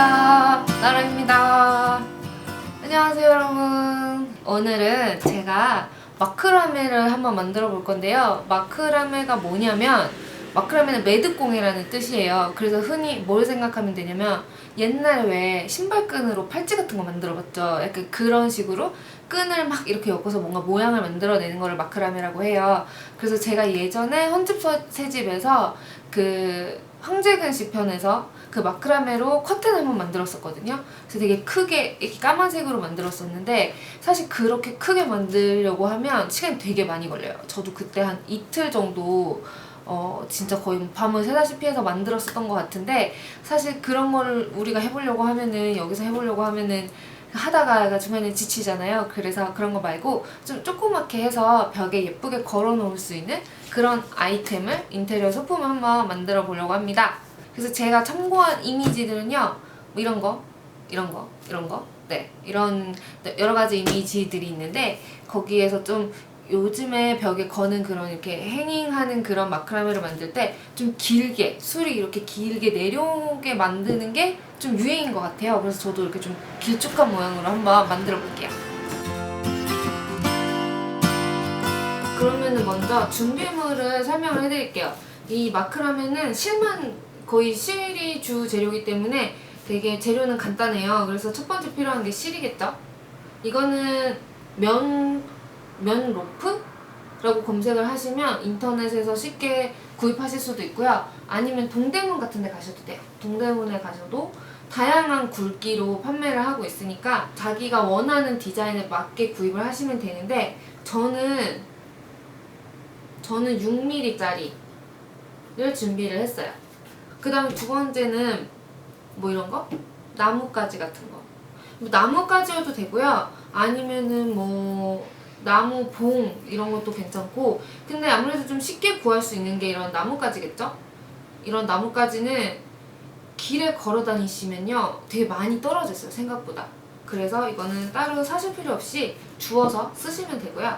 안녕하세요, 나라입니다. 안녕하세요 여러분. 오늘은 제가 마크라메를 한번 만들어 볼 건데요. 마크라메가 뭐냐면, 마크라메는 매듭공예라는 뜻이에요. 그래서 흔히 뭘 생각하면 되냐면, 옛날에 왜 신발끈으로 팔찌 같은 거 만들어 봤죠? 약간 그런 식으로 끈을 막 이렇게 엮어서 뭔가 모양을 만들어내는 거를 마크라메라고 해요. 그래서 제가 예전에 헌집 새집에서 그 황제근 씨 편에서 그 마크라메로 커튼을 한번 만들었었거든요. 그래서 되게 크게 이렇게 까만색으로 만들었었는데, 사실 그렇게 크게 만들려고 하면 시간이 되게 많이 걸려요. 저도 그때 한 이틀 정도 진짜 거의 밤을 새다시피 해서 만들었었던 것 같은데, 사실 그런 걸 우리가 해보려고 하면은, 여기서 해보려고 하면은 하다가 중간에 지치잖아요. 그래서 그런 거 말고 좀 조그맣게 해서 벽에 예쁘게 걸어 놓을 수 있는 그런 아이템을, 인테리어 소품을 한번 만들어 보려고 합니다. 그래서 제가 참고한 이미지들은요, 뭐 이런 거, 이런 거, 이런 거, 네, 이런 여러 가지 이미지들이 있는데, 거기에서 좀 요즘에 벽에 거는 그런 이렇게 행잉하는 그런 마크라메를 만들 때 좀 길게, 술이 이렇게 길게 내려오게 만드는 게 좀 유행인 것 같아요. 그래서 저도 이렇게 좀 길쭉한 모양으로 한번 만들어 볼게요. 그러면은 먼저 준비물을 설명을 해드릴게요. 이 마크라메는 거의 실이 주 재료이기 때문에 되게 재료는 간단해요. 그래서 첫 번째 필요한 게 실이겠죠? 이거는 면 로프라고 검색을 하시면 인터넷에서 쉽게 구입하실 수도 있고요. 아니면 동대문 같은 데 가셔도 돼요. 동대문에 가셔도 다양한 굵기로 판매를 하고 있으니까 자기가 원하는 디자인에 맞게 구입을 하시면 되는데, 저는 6mm짜리를 준비를 했어요. 그 다음에 두 번째는 뭐 이런 거? 나뭇가지 같은 거. 뭐 나뭇가지여도 되고요. 아니면은 뭐 나무 봉 이런 것도 괜찮고, 근데 아무래도 좀 쉽게 구할 수 있는 게 이런 나뭇가지겠죠? 이런 나뭇가지는 길에 걸어 다니시면요 되게 많이 떨어졌어요, 생각보다. 그래서 이거는 따로 사실 필요 없이 주워서 쓰시면 되고요.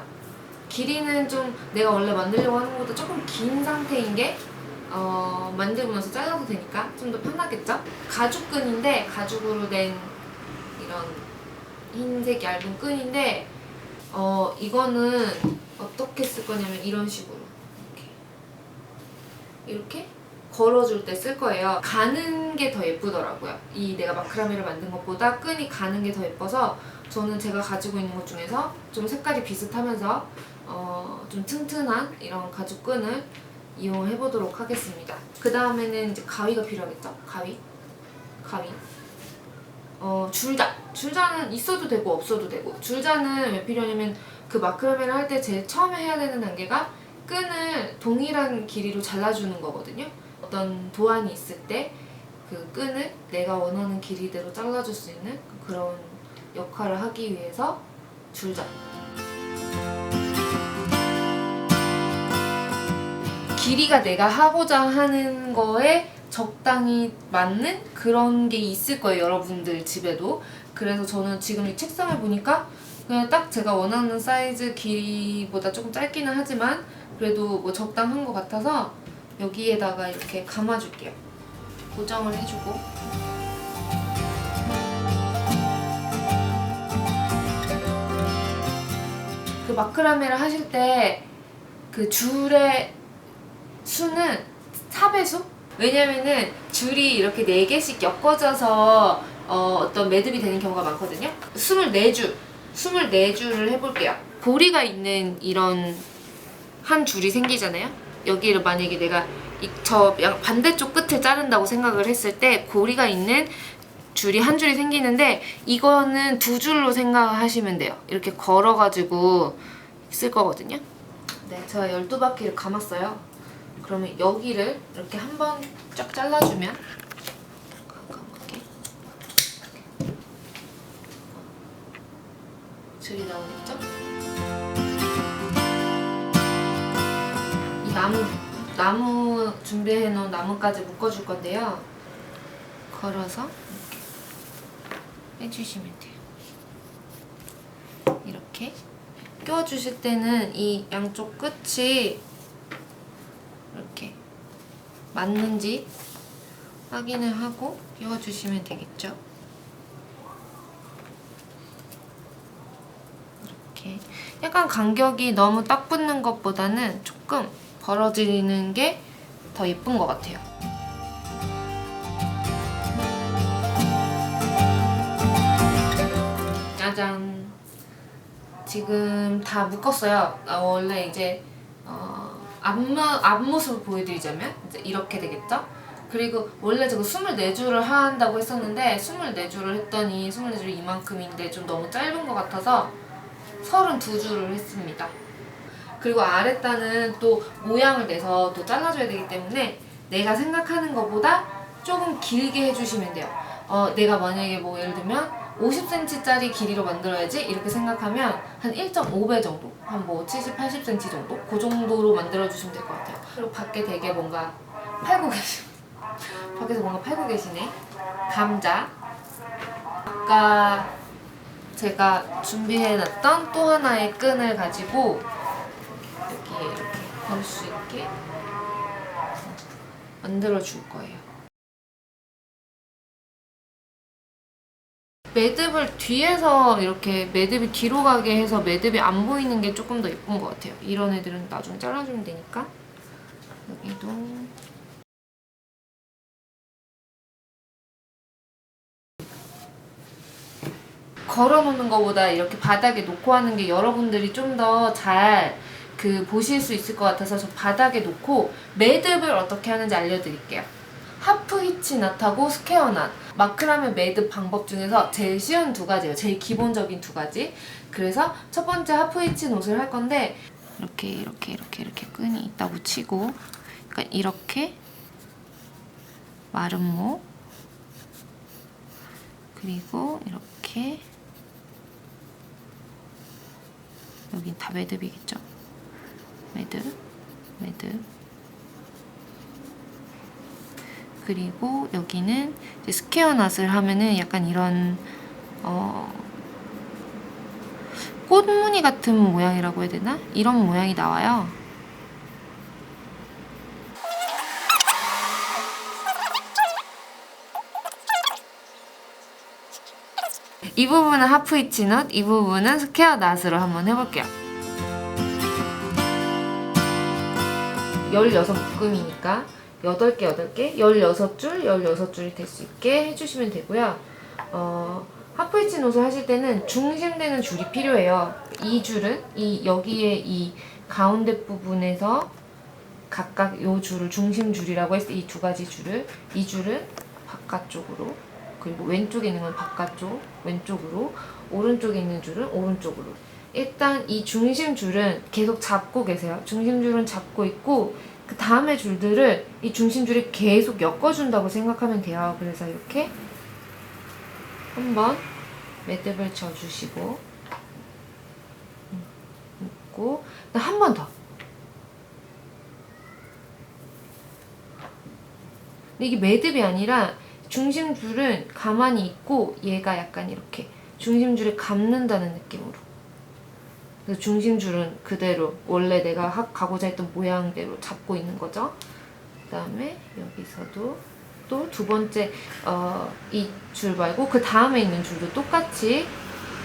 길이는 좀 내가 원래 만들려고 하는 것보다 조금 긴 상태인 게 만들고 나서 잘라도 되니까 좀 더 편하겠죠? 가죽끈인데, 가죽으로 된 이런 흰색 얇은 끈인데, 이거는 어떻게 쓸 거냐면 이런 식으로 이렇게 걸어줄 때 쓸 거예요. 가는 게 더 예쁘더라고요. 이 내가 마크라메를 만든 것보다 끈이 가는 게 더 예뻐서, 저는 제가 가지고 있는 것 중에서 좀 색깔이 비슷하면서 좀 튼튼한 이런 가죽 끈을 이용해 보도록 하겠습니다. 그 다음에는 이제 가위가 필요하겠죠? 가위. 줄자는 있어도 되고 없어도 되고, 줄자는 왜 필요하냐면 그 마크라메를 할 때 제일 처음에 해야 되는 단계가 끈을 동일한 길이로 잘라주는 거거든요. 어떤 도안이 있을 때 그 끈을 내가 원하는 길이대로 잘라줄 수 있는 그런 역할을 하기 위해서 줄자. 길이가 내가 하고자 하는 거에 적당히 맞는 그런 게 있을 거예요, 여러분들 집에도. 그래서 저는 지금 이 책상을 보니까 그냥 딱 제가 원하는 사이즈 길이보다 조금 짧기는 하지만 그래도 뭐 적당한 것 같아서 여기에다가 이렇게 감아줄게요. 고정을 해주고. 그 마크라메를 하실 때 그 줄의 수는 4배수? 왜냐면은 줄이 이렇게 4개씩 엮어져서 어떤 매듭이 되는 경우가 많거든요. 24줄을 해볼게요. 고리가 있는 이런 한 줄이 생기잖아요. 여기를 만약에 내가 저 반대쪽 끝을 자른다고 생각을 했을 때 고리가 있는 줄이 한 줄이 생기는데, 이거는 2줄로 생각하시면 돼요. 이렇게 걸어가지고 쓸 거거든요. 네, 제가 12바퀴를 감았어요. 그러면 여기를 이렇게 한번 쫙 잘라주면, 이렇게 줄이 나오겠죠? 이 나무 준비해 놓은 나무까지 묶어줄 건데요. 걸어서 이렇게 해주시면 돼요. 이렇게 끼워주실 때는 이 양쪽 끝이 이렇게 맞는지 확인을 하고 끼워주시면 되겠죠. 이렇게 약간 간격이 너무 딱 붙는 것보다는 조금 벌어지는 게 더 예쁜 것 같아요. 짜잔! 지금 다 묶었어요. 원래 이제 앞모습을 보여드리자면 이제 이렇게 되겠죠? 그리고 원래 제가 24줄을 한다고 했었는데 24줄을 했더니 24줄이 이만큼인데 좀 너무 짧은 것 같아서 32줄을 했습니다. 그리고 아랫단은 또 모양을 내서 또 잘라줘야 되기 때문에 내가 생각하는 것보다 조금 길게 해주시면 돼요. 내가 만약에 뭐 예를 들면 50cm짜리 길이로 만들어야지 이렇게 생각하면 한 1.5배 정도, 한 뭐 70, 80cm 정도? 그 정도로 만들어주시면 될 것 같아요. 그리고 밖에 되게 뭔가 팔고 밖에서 뭔가 팔고 계시네. 감자. 아까 제가 준비해놨던 또 하나의 끈을 가지고 여기에 이렇게 걸 수 있게 만들어 줄 거예요. 매듭을 뒤에서 이렇게 매듭이 뒤로 가게 해서 매듭이 안 보이는 게 조금 더 예쁜 것 같아요. 이런 애들은 나중에 잘라주면 되니까. 여기도 걸어놓는 것보다 이렇게 바닥에 놓고 하는 게 여러분들이 좀 더 잘 보실 수 있을 것 같아서 저 바닥에 놓고 매듭을 어떻게 하는지 알려드릴게요. 하프 히치 낫하고 스퀘어 낫. 마크라메 매듭 방법 중에서 제일 쉬운 두 가지예요. 제일 기본적인 두 가지. 그래서 첫 번째 하프 히치 낫을 할 건데 이렇게 끈이 있다고 치고 그러니까 이렇게 마름모 그리고 이렇게 여긴 다 매듭이겠죠? 매듭 그리고 여기는 이제 스퀘어 낫을 하면은 약간 이런 꽃무늬 같은 모양이라고 해야 되나? 이런 모양이 나와요. 이 부분은 하프 히치 낫, 이 부분은 스퀘어 낫으로 한번 해볼게요. 16묶음이니까 8개, 16줄, 16줄이 될 수 있게 해주시면 되고요. 하프 히치 낫을 하실 때는 중심되는 줄이 필요해요. 이 줄은 여기에 이 가운데 부분에서 각각 이 줄을 중심 줄이라고 했을 때 이 두 가지 줄을 이 줄은 바깥쪽으로 그리고 왼쪽에 있는 건 바깥쪽 왼쪽으로 오른쪽에 있는 줄은 오른쪽으로 일단 이 중심 줄은 계속 잡고 계세요. 중심 줄은 잡고 있고 그 다음에 줄들을 이 중심 줄이 계속 엮어준다고 생각하면 돼요. 그래서 이렇게 한번 매듭을 져주시고 묶고 한 번 더. 근데 이게 매듭이 아니라 중심줄은 가만히 있고 얘가 약간 이렇게 중심줄을 감는다는 느낌으로. 그래서 중심줄은 그대로 원래 내가 가고자 했던 모양대로 잡고 있는 거죠. 그 다음에 여기서도 또 두 번째 이 줄 말고 그 다음에 있는 줄도 똑같이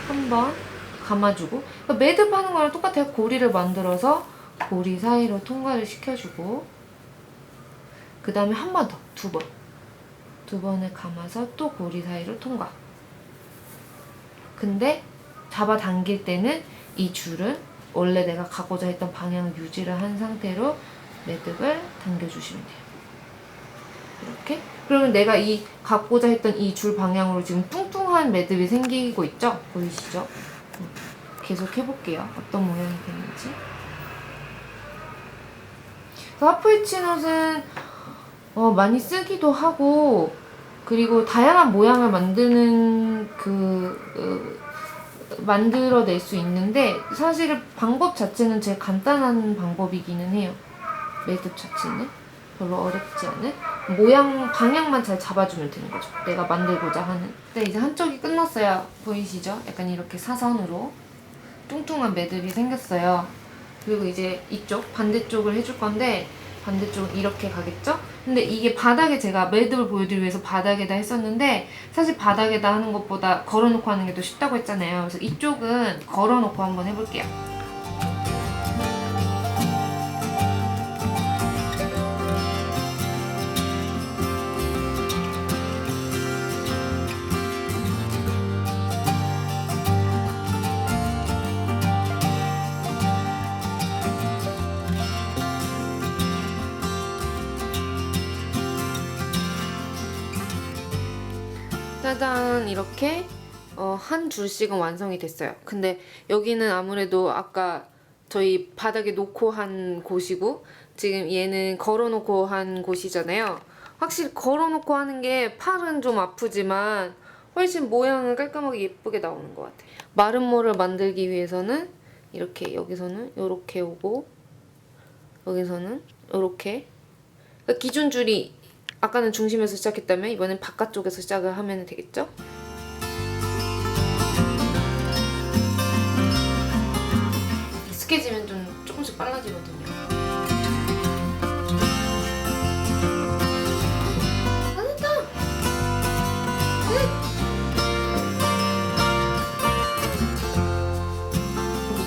한번 감아주고 그러니까 매듭하는 거랑 똑같아요. 고리를 만들어서 고리 사이로 통과를 시켜주고 그 다음에 한 번 더, 두 번을 감아서 또 고리 사이로 통과. 근데 잡아당길 때는 이 줄은 원래 내가 가고자 했던 방향 유지를 한 상태로 매듭을 당겨주시면 돼요. 이렇게. 그러면 내가 갖고자 했던 이 줄 방향으로 지금 뚱뚱한 매듭이 생기고 있죠? 보이시죠? 계속 해볼게요. 어떤 모양이 되는지. 하프 히치 낫은 많이 쓰기도 하고 그리고 다양한 모양을 만들어낼 수 있는데 사실 방법 자체는 제일 간단한 방법이기는 해요. 매듭 자체는 별로 어렵지 않은 모양 방향만 잘 잡아주면 되는 거죠. 내가 만들고자 하는. 네, 이제 한쪽이 끝났어요. 보이시죠? 약간 이렇게 사선으로 뚱뚱한 매듭이 생겼어요. 그리고 이제 이쪽 반대쪽을 해줄 건데 반대쪽은 이렇게 가겠죠? 근데 이게 바닥에 제가 매듭을 보여드리기 위해서 바닥에다 했었는데 사실 바닥에다 하는 것보다 걸어놓고 하는 게 더 쉽다고 했잖아요. 그래서 이쪽은 걸어놓고 한번 해볼게요. 짜잔, 이렇게 한 줄씩은 완성이 됐어요. 근데 여기는 아무래도 아까 저희 바닥에 놓고 한 곳이고 지금 얘는 걸어놓고 한 곳이잖아요. 확실히 걸어놓고 하는 게 팔은 좀 아프지만 훨씬 모양은 깔끔하게 예쁘게 나오는 것 같아요. 마름모를 만들기 위해서는 이렇게 여기서는 이렇게 오고 여기서는 이렇게, 그러니까 기준 줄이 아까는 중심에서 시작했다면 이번엔 바깥쪽에서 시작을 하면 되겠죠? 익숙해지면 좀 조금씩 빨라지거든요. 잘했다!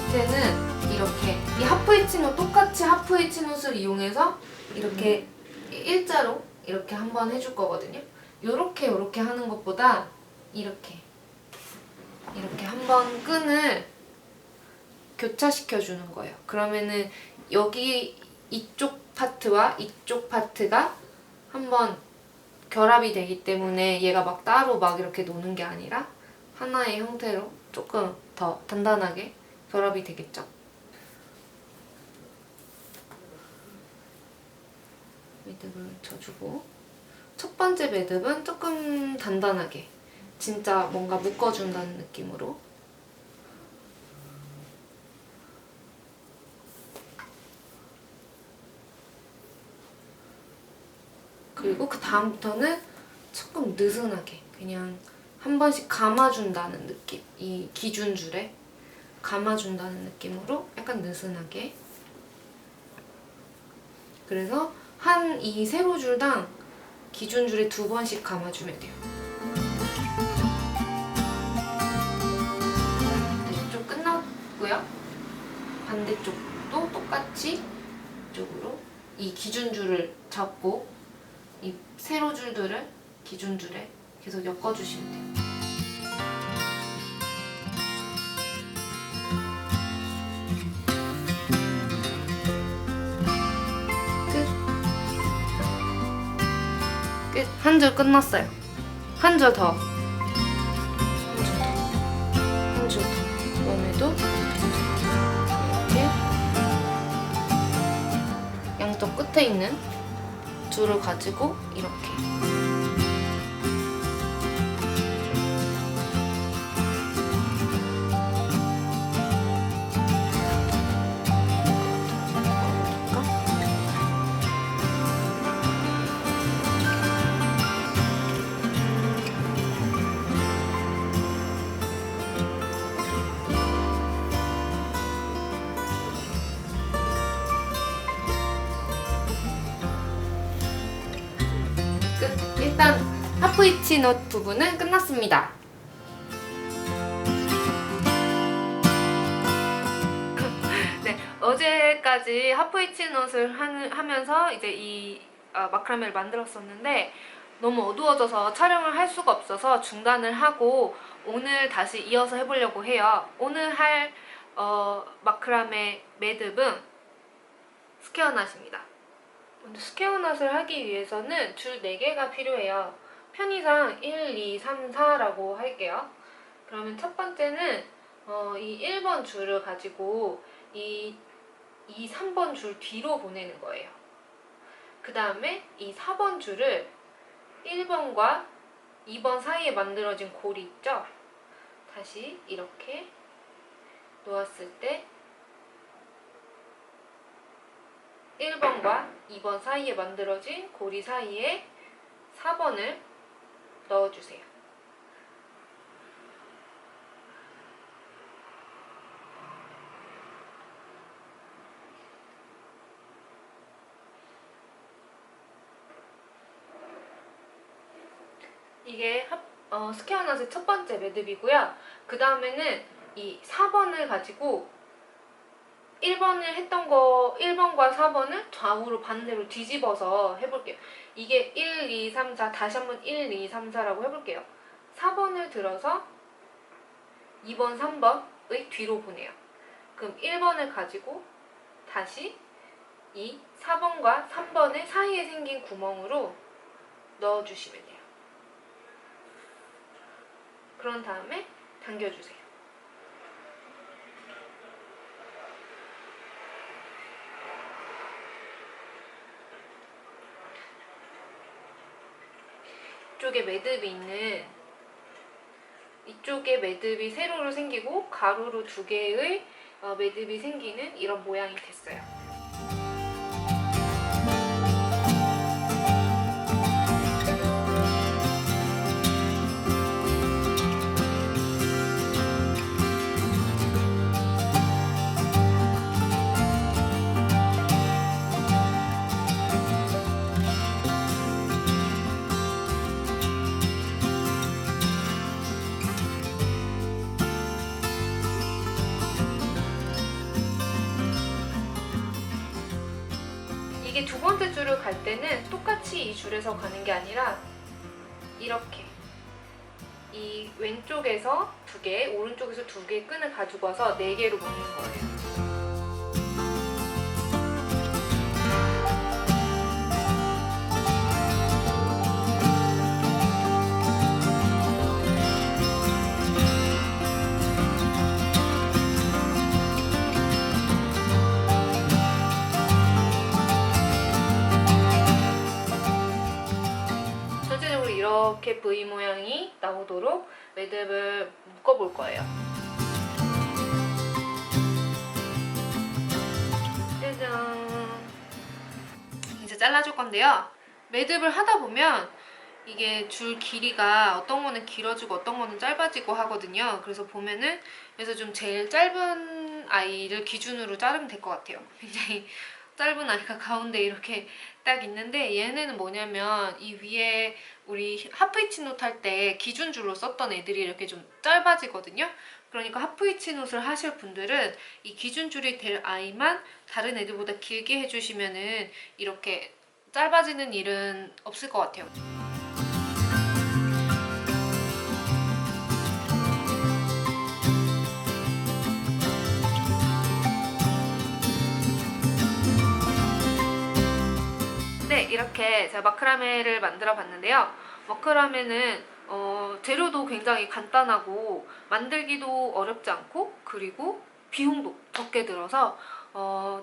밑에는 이렇게 이 하프 H노 똑같이 하프 H노트를 이용해서 이렇게 일자로 이렇게 한번 해줄 거거든요. 요렇게 하는 것보다 이렇게 한번 끈을 교차시켜 주는 거예요. 그러면은 여기 이쪽 파트와 이쪽 파트가 한번 결합이 되기 때문에 얘가 막 따로 막 이렇게 노는 게 아니라 하나의 형태로 조금 더 단단하게 결합이 되겠죠. 매듭을 쳐주고, 첫 번째 매듭은 조금 단단하게 진짜 뭔가 묶어준다는 느낌으로, 그리고 그 다음부터는 조금 느슨하게 그냥 한 번씩 감아준다는 느낌, 이 기준줄에 감아준다는 느낌으로 약간 느슨하게. 그래서 한 이 세로줄당 기준줄에 2번씩 감아주면 돼요. 이쪽 끝났고요. 반대쪽도 똑같이 이쪽으로 이 기준줄을 잡고 이 세로줄들을 기준줄에 계속 엮어주시면 돼요. 한 줄 끝났어요. 한 줄 더. 한 줄 더. 이번에도 이렇게 양쪽 끝에 있는 줄을 가지고 이렇게. 일단 하프 H 넛 부분은 끝났습니다. 네, 어제까지 하프 H 넛을 하면서 이제 이 마크라메를 만들었었는데 너무 어두워져서 촬영을 할 수가 없어서 중단을 하고 오늘 다시 이어서 해보려고 해요. 오늘 할 마크라메 매듭은 스퀘어낫입니다. 먼저 스퀘어낫을 하기 위해서는 줄 4개가 필요해요. 편의상 1, 2, 3, 4라고 할게요. 그러면 첫 번째는 이 1번 줄을 가지고 이 3번 줄 뒤로 보내는 거예요. 그 다음에 이 4번 줄을 1번과 2번 사이에 만들어진 골이 있죠? 다시 이렇게 놓았을 때 1번과 2번 사이에 만들어진 고리 사이에 4번을 넣어주세요. 이게 스퀘어넛의 첫 번째 매듭이고요. 그 다음에는 이 4번을 가지고 1번을 했던 거 1번과 4번을 좌우로 반대로 뒤집어서 해볼게요. 이게 1, 2, 3, 4 다시 한번 1, 2, 3, 4라고 해볼게요. 4번을 들어서 2번, 3번의 뒤로 보내요. 그럼 1번을 가지고 다시 이 4번과 3번의 사이에 생긴 구멍으로 넣어주시면 돼요. 그런 다음에 당겨주세요. 이쪽에 매듭이 있는 이쪽에 매듭이 세로로 생기고 가로로 2개의 매듭이 생기는 이런 모양이 됐어요. 이게 두 번째 줄을 갈 때는 똑같이 이 줄에서 가는 게 아니라 이렇게 이 왼쪽에서 2개, 오른쪽에서 2개 끈을 가지고 와서 4개로 묶는 거예요. 이렇게 V 모양이 나오도록 매듭을 묶어볼 거예요. 짜잔! 이제 잘라줄 건데요. 매듭을 하다 보면 이게 줄 길이가 어떤 거는 길어지고 어떤 거는 짧아지고 하거든요. 그래서 보면은 그래서 좀 제일 짧은 아이를 기준으로 자르면 될 것 같아요. 굉장히 짧은 아이가 가운데 이렇게 딱 있는데 얘네는 뭐냐면 이 위에 우리 하프히치노트 할 때 기준줄로 썼던 애들이 이렇게 좀 짧아지거든요. 그러니까 하프히치노트를 하실 분들은 이 기준줄이 될 아이만 다른 애들보다 길게 해주시면은 이렇게 짧아지는 일은 없을 것 같아요. 네, 이렇게 제가 마크라메를 만들어 봤는데요. 마크라메는 재료도 굉장히 간단하고 만들기도 어렵지 않고 그리고 비용도 적게 들어서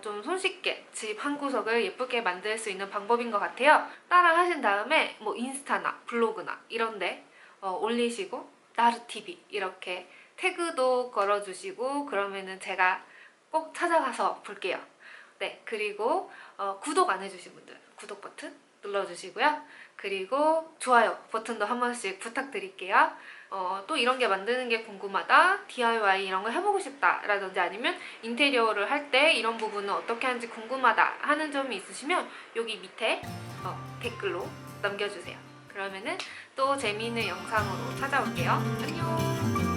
좀 손쉽게 집 한 구석을 예쁘게 만들 수 있는 방법인 것 같아요. 따라 하신 다음에 뭐 인스타나 블로그나 이런데 올리시고 나르TV 이렇게 태그도 걸어주시고 그러면은 제가 꼭 찾아가서 볼게요. 네, 그리고 구독 안 해주신 분들 구독 버튼 눌러주시고요. 그리고 좋아요 버튼도 한 번씩 부탁드릴게요. 또 이런 게 만드는 게 궁금하다, DIY 이런 거 해보고 싶다 라든지 아니면 인테리어를 할 때 이런 부분은 어떻게 하는지 궁금하다 하는 점이 있으시면 여기 밑에 댓글로 남겨주세요. 그러면은 또 재미있는 영상으로 찾아올게요. 안녕.